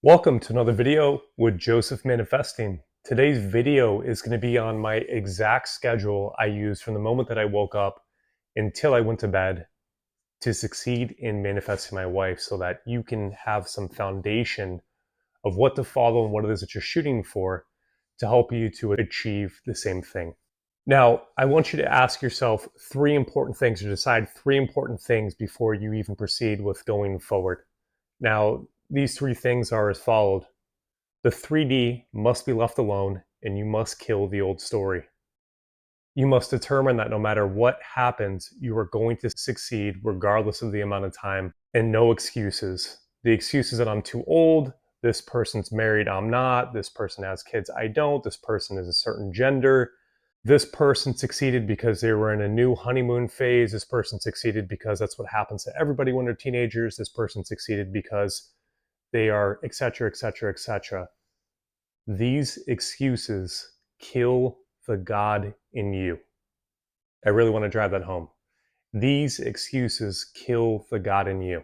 Welcome to another video with Joseph Manifesting. Today's video is going to be on my exact schedule I used from the moment that I woke up until I went to bed to succeed in manifesting my wife, so that you can have some foundation of what to follow and what it is that you're shooting for to help you to achieve the same thing. Now, I want you to ask yourself three important things, or decide three important things before you even proceed with going forward. Now, these three things are as followed. The 3D must be left alone, and you must kill the old story. You must determine that no matter what happens, you are going to succeed regardless of the amount of time, and no excuses. The excuses that I'm too old, this person's married, I'm not, this person has kids, I don't, this person is a certain gender, this person succeeded because they were in a new honeymoon phase, this person succeeded because that's what happens to everybody when they're teenagers, this person succeeded because they are, etc., etc., etc. These excuses kill the God in you. I really want to drive that home. These excuses kill the God in you.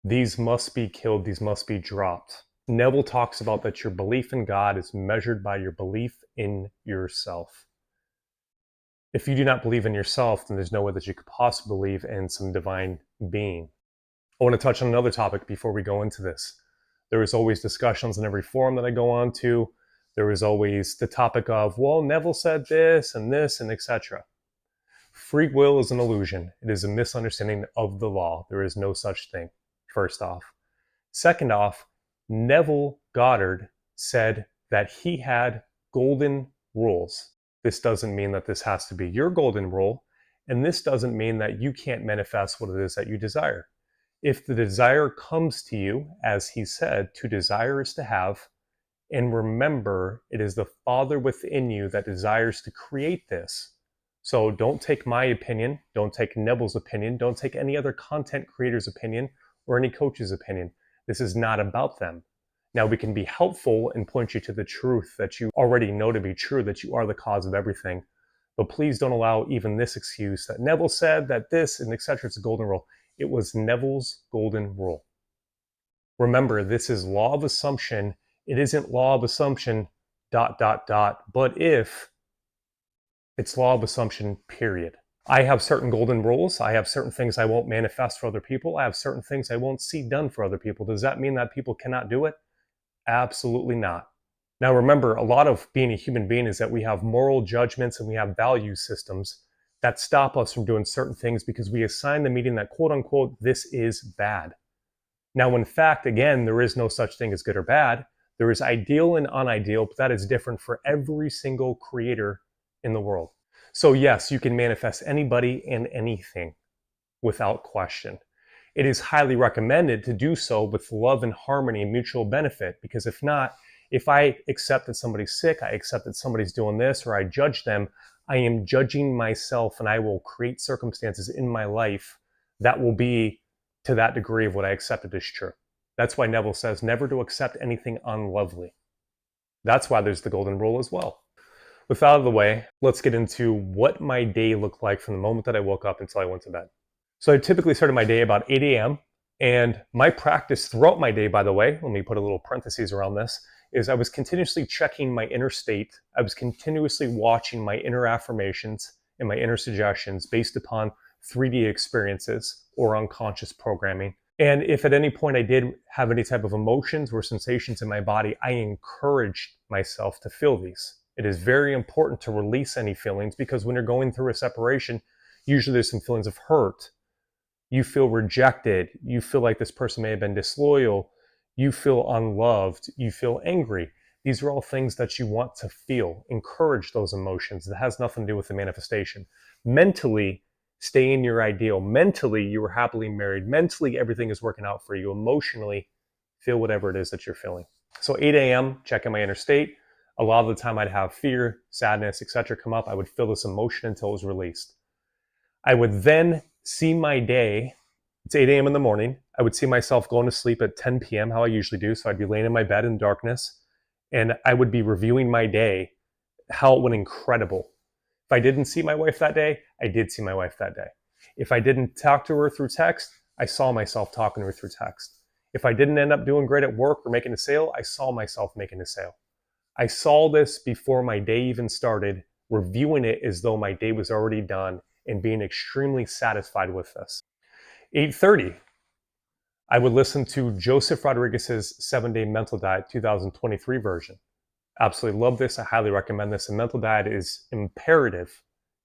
These must be killed. These must be dropped. Neville talks about that your belief in God is measured by your belief in yourself. If you do not believe in yourself, then there's no way that you could possibly believe in some divine being. I want to touch on another topic before we go into this. There is always discussions in every forum that I go on to. There is always the topic of, well, Neville said this and etc. Free will is an illusion. It is a misunderstanding of the law. There is no such thing, first off. Second off, Neville Goddard said that he had golden rules. This doesn't mean that this has to be your golden rule, and this doesn't mean that you can't manifest what it is that you desire. If the desire comes to you, as he said, to desire is to have, and remember, it is the Father within you that desires to create this. So don't take my opinion, don't take Neville's opinion, don't take any other content creator's opinion or any coach's opinion. This is not about them. Now, we can be helpful and point you to the truth that you already know to be true, that you are the cause of everything. But please don't allow even this excuse that Neville said that this and etc. It's a golden rule. It was Neville's golden rule. Remember, this is law of assumption. It isn't law of assumption, ... but if, it's law of assumption, period. I have certain golden rules. I have certain things I won't manifest for other people. I have certain things I won't see done for other people. Does that mean that people cannot do it? Absolutely not. Now remember, a lot of being a human being is that we have moral judgments and we have value systems that stop us from doing certain things because we assign the meaning that, quote unquote, this is bad. Now, in fact, again, there is no such thing as good or bad. There is ideal and unideal, but that is different for every single creator in the world. So yes, you can manifest anybody and anything without question. It is highly recommended to do so with love and harmony and mutual benefit, because if not, if I accept that somebody's sick, I accept that somebody's doing this, or I judge them, I am judging myself, and I will create circumstances in my life that will be to that degree of what I accepted as true. That's why Neville says never to accept anything unlovely. That's why there's the golden rule as well. With that out of the way, let's get into what my day looked like from the moment that I woke up until I went to bed. So I typically started my day about 8 a.m. And my practice throughout my day, by the way, let me put a little parentheses around this, is I was continuously checking my inner state. I was continuously watching my inner affirmations and my inner suggestions based upon 3D experiences or unconscious programming. And if at any point I did have any type of emotions or sensations in my body, I encouraged myself to feel these. It is very important to release any feelings, because when you're going through a separation, usually there's some feelings of hurt. You feel rejected. You feel like this person may have been disloyal. You feel unloved, you feel angry. These are all things that you want to feel. Encourage those emotions. That has nothing to do with the manifestation. Mentally, stay in your ideal. Mentally, you are happily married. Mentally, everything is working out for you. Emotionally, feel whatever it is that you're feeling. So 8 a.m., checking my inner state. A lot of the time I'd have fear, sadness, etc. come up. I would feel this emotion until it was released. I would then see my day. It's 8 a.m. in the morning. I would see myself going to sleep at 10 p.m., how I usually do. So I'd be laying in my bed in darkness, and I would be reviewing my day, how it went incredible. If I didn't see my wife that day, I did see my wife that day. If I didn't talk to her through text, I saw myself talking to her through text. If I didn't end up doing great at work or making a sale, I saw myself making a sale. I saw this before my day even started, reviewing it as though my day was already done and being extremely satisfied with this. 8:30, I would listen to Joseph Rodriguez's 7-Day Mental Diet 2023 version. Absolutely love this. I highly recommend this. A mental diet is imperative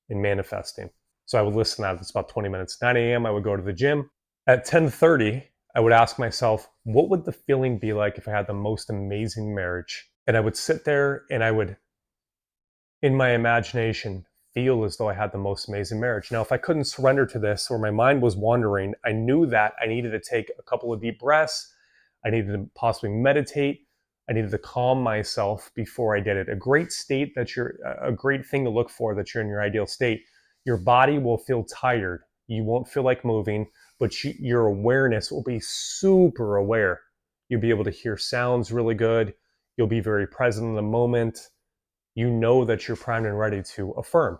in manifesting. So I would listen to that. It's about 20 minutes. 9 a.m., I would go to the gym. At 10:30, I would ask myself, what would the feeling be like if I had the most amazing marriage? And I would sit there and I would, in my imagination, feel as though I had the most amazing marriage. Now, if I couldn't surrender to this or my mind was wandering, I knew that I needed to take a couple of deep breaths. I needed to possibly meditate. I needed to calm myself before I did it. A great thing to look for that you're in your ideal state. Your body will feel tired. You won't feel like moving, but your awareness will be super aware. You'll be able to hear sounds really good. You'll be very present in the moment. You know that you're primed and ready to affirm.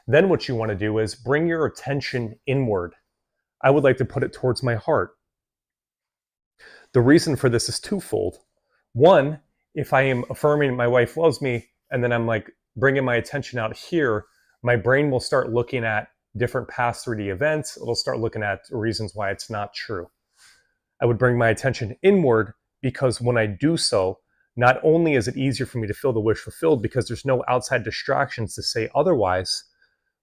Then what you want to do is bring your attention inward. I would like to put it towards my heart. The reason for this is twofold. One, if I am affirming my wife loves me, and then I'm like bringing my attention out here, my brain will start looking at different past 3D events. It'll start looking at reasons why it's not true. I would bring my attention inward because when I do so, not only is it easier for me to feel the wish fulfilled because there's no outside distractions to say otherwise,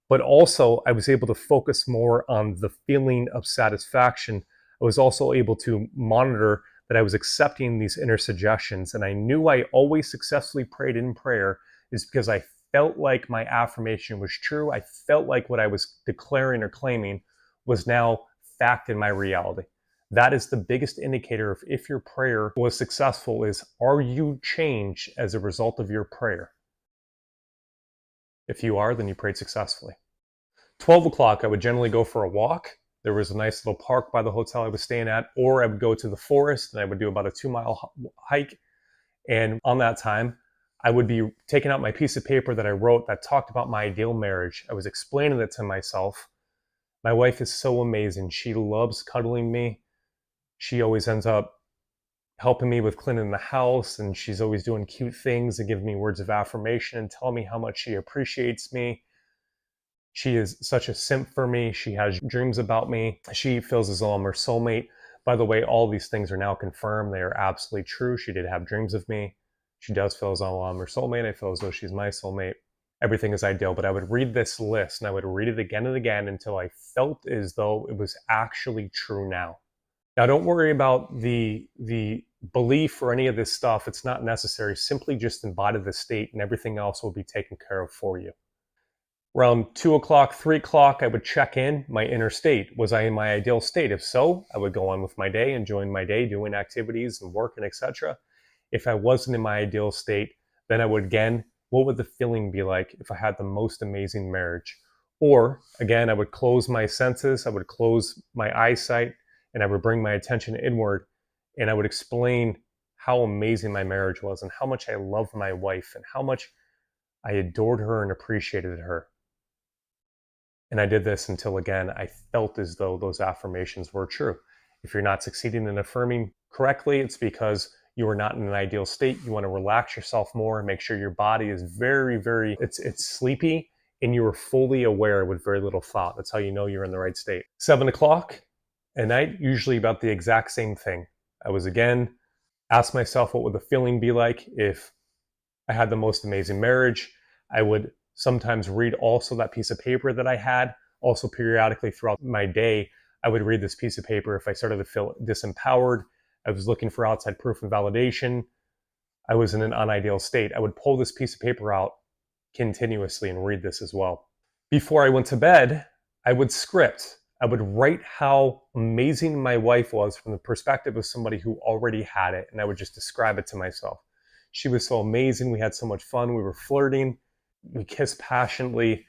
but also I was able to focus more on the feeling of satisfaction. I was also able to monitor that I was accepting these inner suggestions. And I knew I always successfully prayed in prayer is because I felt like my affirmation was true. I felt like what I was declaring or claiming was now fact in my reality. That is the biggest indicator of if your prayer was successful is, are you changed as a result of your prayer? If you are, then you prayed successfully. 12 o'clock, I would generally go for a walk. There was a nice little park by the hotel I was staying at, or I would go to the forest and I would do about a 2-mile hike. And on that time, I would be taking out my piece of paper that I wrote that talked about my ideal marriage. I was explaining it to myself. My wife is so amazing. She loves cuddling me. She always ends up helping me with cleaning the house, and she's always doing cute things and giving me words of affirmation and telling me how much she appreciates me. She is such a simp for me. She has dreams about me. She feels as though I'm her soulmate. By the way, all these things are now confirmed. They are absolutely true. She did have dreams of me. She does feel as though I'm her soulmate. I feel as though she's my soulmate. Everything is ideal. But I would read this list and I would read it again and again until I felt as though it was actually true now. Now, don't worry about the belief or any of this stuff. It's not necessary. Simply just embody the state and everything else will be taken care of for you. Around 2 o'clock, 3 o'clock, I would check in my inner state. Was I in my ideal state? If so, I would go on with my day, enjoying my day, doing activities and work and etc. If I wasn't in my ideal state, then I would again, what would the feeling be like if I had the most amazing marriage? Or again, I would close my senses, I would close my eyesight, and I would bring my attention inward, and I would explain how amazing my marriage was and how much I loved my wife and how much I adored her and appreciated her. And I did this until, again, I felt as though those affirmations were true. If you're not succeeding in affirming correctly, it's because you are not in an ideal state. You want to relax yourself more and make sure your body is it's sleepy and you are fully aware with very little thought. That's how you know you're in the right state. 7 o'clock at night, usually about the exact same thing. I was again, ask myself what would the feeling be like if I had the most amazing marriage. I would sometimes read also that piece of paper that I had. Also periodically throughout my day, I would read this piece of paper if I started to feel disempowered. I was looking for outside proof and validation. I was in an unideal state. I would pull this piece of paper out continuously and read this as well. Before I went to bed, I would script. I would write how amazing my wife was from the perspective of somebody who already had it, and I would just describe it to myself. She was so amazing. We had so much fun. We were flirting. We kiss passionately.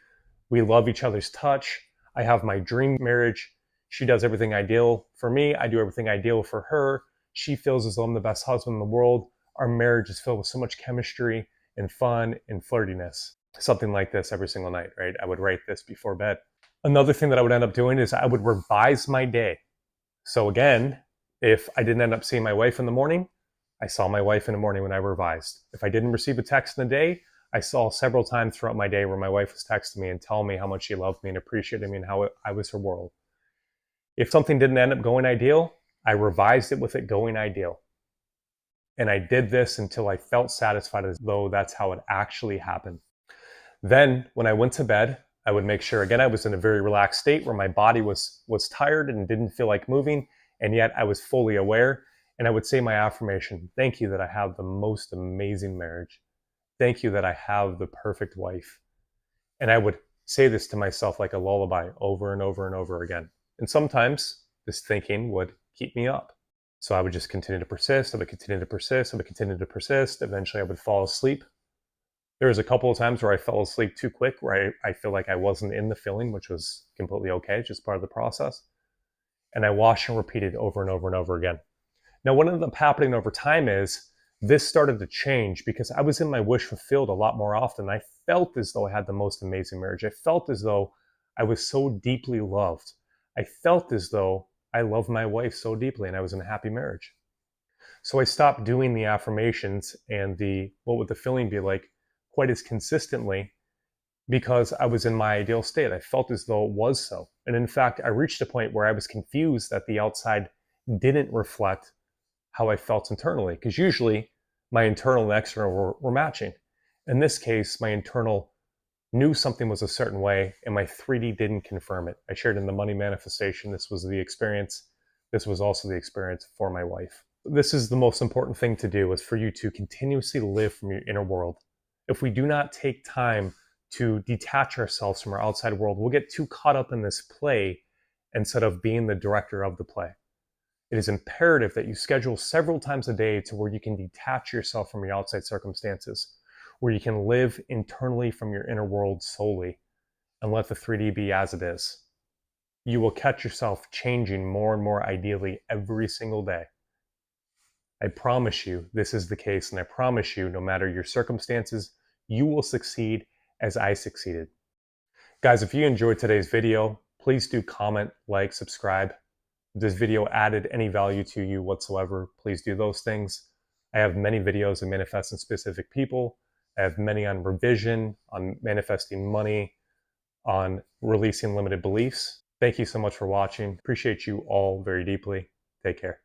We love each other's touch. I have my dream marriage. She does everything ideal for me. I do everything ideal for her. She feels as though I'm the best husband in the world. Our marriage is filled with so much chemistry and fun and flirtiness. Something like this every single night, right? I would write this before bed. Another thing that I would end up doing is I would revise my day. So again, If I didn't end up seeing my wife in the morning, I saw my wife in the morning when I revised. If I didn't receive a text in the day, I saw several times throughout my day where my wife was texting me and telling me how much she loved me and appreciated me and how I was her world. If something didn't end up going ideal, I revised it with it going ideal. And I did this until I felt satisfied as though that's how it actually happened. Then when I went to bed, I would make sure, again, I was in a very relaxed state where my body was tired and didn't feel like moving, and yet I was fully aware. And I would say my affirmation: thank you that I have the most amazing marriage. Thank you that I have the perfect wife. And I would say this to myself like a lullaby over and over and over again. And sometimes this thinking would keep me up. So I would just continue to persist. I would continue to persist. I would continue to persist. Eventually I would fall asleep. There was a couple of times where I fell asleep too quick, where I feel like I wasn't in the feeling, which was completely okay, just part of the process. And I washed and repeated over and over and over again. Now, what ended up happening over time is this started to change because I was in my wish fulfilled a lot more often. I felt as though I had the most amazing marriage. I felt as though I was so deeply loved. I felt as though I loved my wife so deeply and I was in a happy marriage. So I stopped doing the affirmations and what would the feeling be like quite as consistently because I was in my ideal state. I felt as though it was so. And in fact, I reached a point where I was confused that the outside didn't reflect how I felt internally, because usually my internal and external were matching. In this case, my internal knew something was a certain way and my 3D didn't confirm it. I shared in the money manifestation, this was the experience. This was also the experience for my wife. This is the most important thing to do, is for you to continuously live from your inner world. If we do not take time to detach ourselves from our outside world, we'll get too caught up in this play instead of being the director of the play. It is imperative that you schedule several times a day to where you can detach yourself from your outside circumstances, where you can live internally from your inner world solely and let the 3D be as it is. You will catch yourself changing more and more ideally every single day. I promise you this is the case, and I promise you, no matter your circumstances, you will succeed as I succeeded. Guys, if you enjoyed today's video, please do comment, like, subscribe. If this video added any value to you whatsoever, please do those things. I have many videos on manifesting specific people. I have many on revision, on manifesting money, on releasing limited beliefs. Thank you so much for watching. Appreciate you all very deeply. Take care.